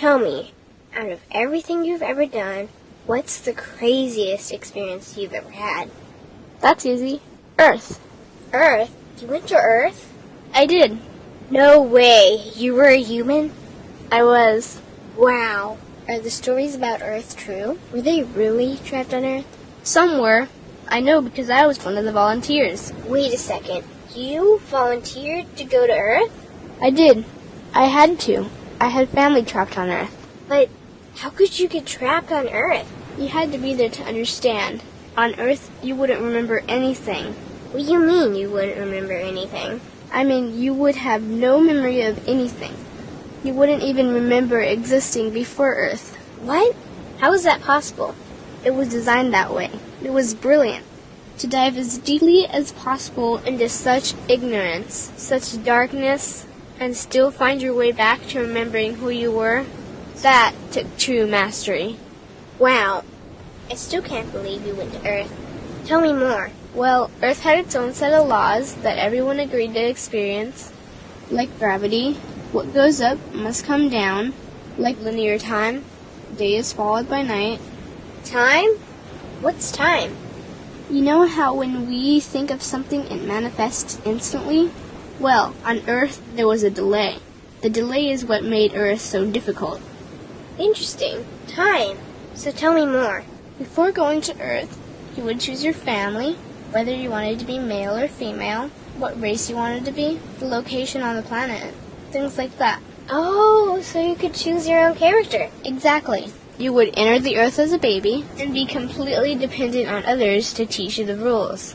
Tell me, out of everything you've ever done, what's the craziest experience you've ever had? That's easy. Earth. Earth? You went to Earth? I did. No way. You were a human? I was. Wow. Are the stories about Earth true? Were they really trapped on Earth? Some were. I know because I was one of the volunteers. Wait a second. You volunteered to go to Earth? I did. I had to. I had family trapped on Earth. But how could you get trapped on Earth? You had to be there to understand. On Earth, you wouldn't remember anything. What do you mean you wouldn't remember anything? I mean, you would have no memory of anything. You wouldn't even remember existing before Earth. What? How is that possible? It was designed that way. It was brilliant. To dive as deeply as possible into such ignorance, such darkness, and still find your way back to remembering who you were, that took true mastery. Wow. I still can't believe you went to Earth. Tell me more. Well, Earth had its own set of laws that everyone agreed to experience, like gravity. What goes up must come down, like linear time. Day is followed by night. Time? What's time? You know how when we think of something it manifests instantly? Well, on Earth there was a delay. The delay is what made Earth so difficult. Interesting. Time. So tell me more. Before going to Earth, you would choose your family, whether you wanted to be male or female, what race you wanted to be, the location on the planet, things like that. Oh, so you could choose your own character. Exactly. You would enter the Earth as a baby and be completely dependent on others to teach you the rules.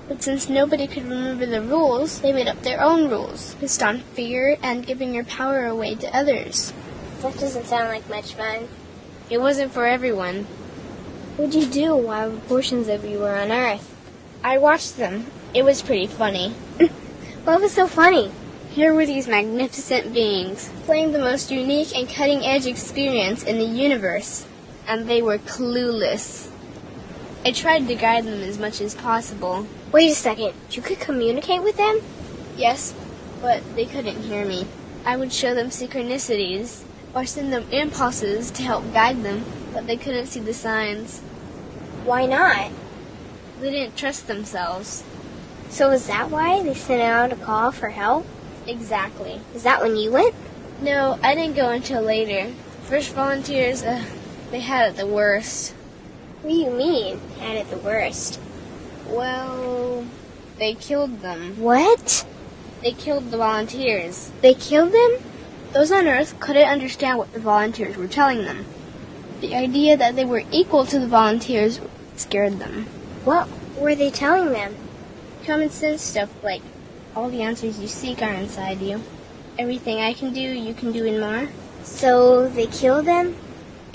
But since nobody could remember the rules, they made up their own rules, based on fear and giving your power away to others. That doesn't sound like much fun. It wasn't for everyone. What'd you do while portions of you were on Earth? I watched them. It was pretty funny. What was so funny? Here were these magnificent beings, playing the most unique and cutting-edge experience in the universe, and they were clueless. I tried to guide them as much as possible. Wait a second. You could communicate with them? Yes, but they couldn't hear me. I would show them synchronicities, or send them impulses to help guide them, but they couldn't see the signs. Why not? They didn't trust themselves. So is that why they sent out a call for help? Exactly. Is that when you went? No, I didn't go until later. First volunteers, they had it the worst. What do you mean, had it the worst? Well, they killed them. What? They killed the volunteers. They killed them? Those on Earth couldn't understand what the volunteers were telling them. The idea that they were equal to the volunteers scared them. What were they telling them? Common sense stuff like, all the answers you seek are inside you. Everything I can do, you can do and more. So they killed them?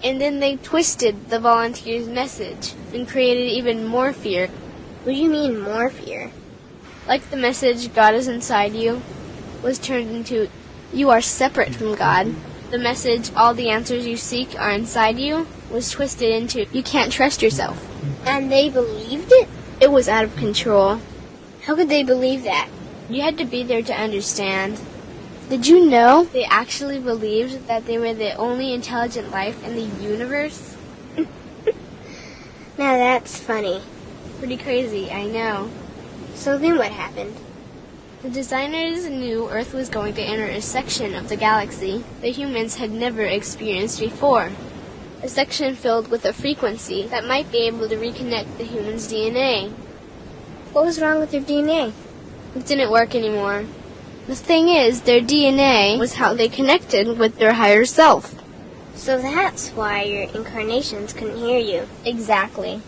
And then they twisted the volunteers' message and created even more fear. What do you mean, more fear? Like the message, God is inside you, was turned into, you are separate from God. The message, all the answers you seek are inside you, was twisted into, you can't trust yourself. And they believed it? It was out of control. How could they believe that? You had to be there to understand. Did you know they actually believed that they were the only intelligent life in the universe? Now that's funny. Pretty crazy, I know. So then what happened? The designers knew Earth was going to enter a section of the galaxy that humans had never experienced before. A section filled with a frequency that might be able to reconnect the human's DNA. What was wrong with their DNA? It didn't work anymore. The thing is, their DNA was how they connected with their higher self. So that's why your incarnations couldn't hear you. Exactly.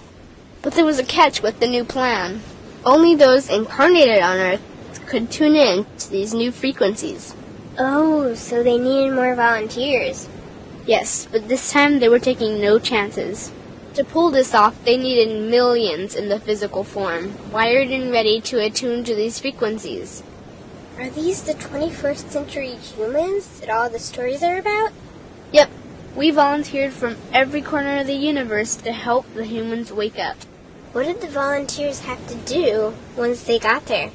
But there was a catch with the new plan. Only those incarnated on Earth could tune in to these new frequencies. Oh, so they needed more volunteers. Yes, but this time they were taking no chances. To pull this off, they needed millions in the physical form, wired and ready to attune to these frequencies. Are these the 21st century humans that all the stories are about? Yep. We volunteered from every corner of the universe to help the humans wake up. What did the volunteers have to do once they got there?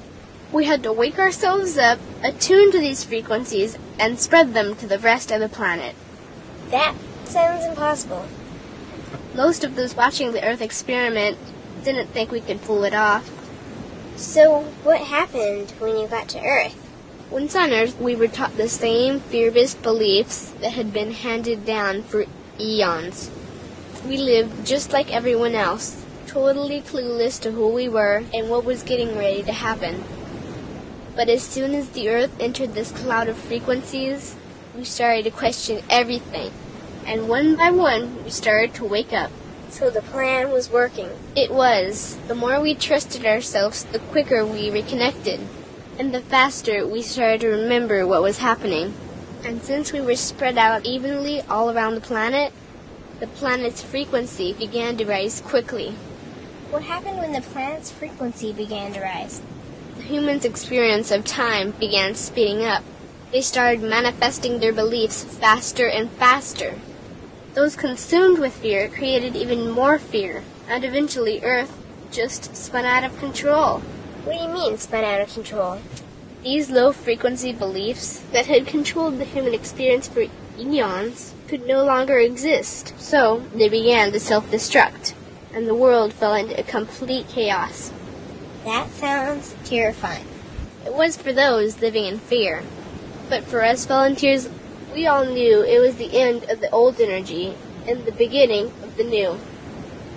We had to wake ourselves up, attune to these frequencies, and spread them to the rest of the planet. That sounds impossible. Most of those watching the Earth experiment didn't think we could pull it off. So, what happened when you got to Earth? Once on Earth, we were taught the same fear-based beliefs that had been handed down for eons. We lived just like everyone else, totally clueless to who we were and what was getting ready to happen. But as soon as the Earth entered this cloud of frequencies, we started to question everything. And one by one, we started to wake up. So the plan was working. It was. The more we trusted ourselves, the quicker we reconnected. And the faster we started to remember what was happening. And since we were spread out evenly all around the planet's frequency began to rise quickly. What happened when the planet's frequency began to rise? The humans' experience of time began speeding up. They started manifesting their beliefs faster and faster. Those consumed with fear created even more fear, and eventually Earth just spun out of control. What do you mean, spun out of control? These low-frequency beliefs that had controlled the human experience for eons could no longer exist, so they began to self-destruct, and the world fell into a complete chaos. That sounds terrifying. It was for those living in fear, but for us volunteers, we all knew it was the end of the old energy and the beginning of the new.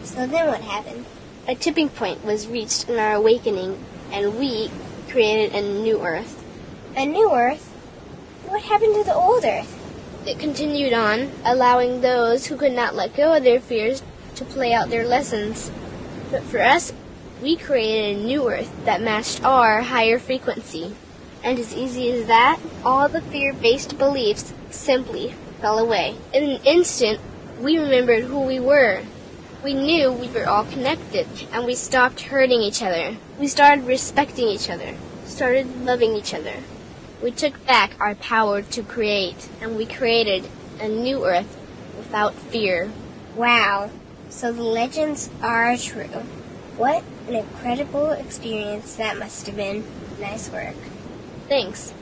So then what happened? A tipping point was reached in our awakening, and we created a new Earth. A new Earth? What happened to the old Earth? It continued on, allowing those who could not let go of their fears to play out their lessons. But for us, we created a new Earth that matched our higher frequency. And as easy as that, all the fear-based beliefs simply fell away. In an instant, we remembered who we were. We knew we were all connected, and we stopped hurting each other. We started respecting each other, started loving each other. We took back our power to create, and we created a new Earth without fear. Wow, so the legends are true. What an incredible experience that must have been. Nice work. Thanks.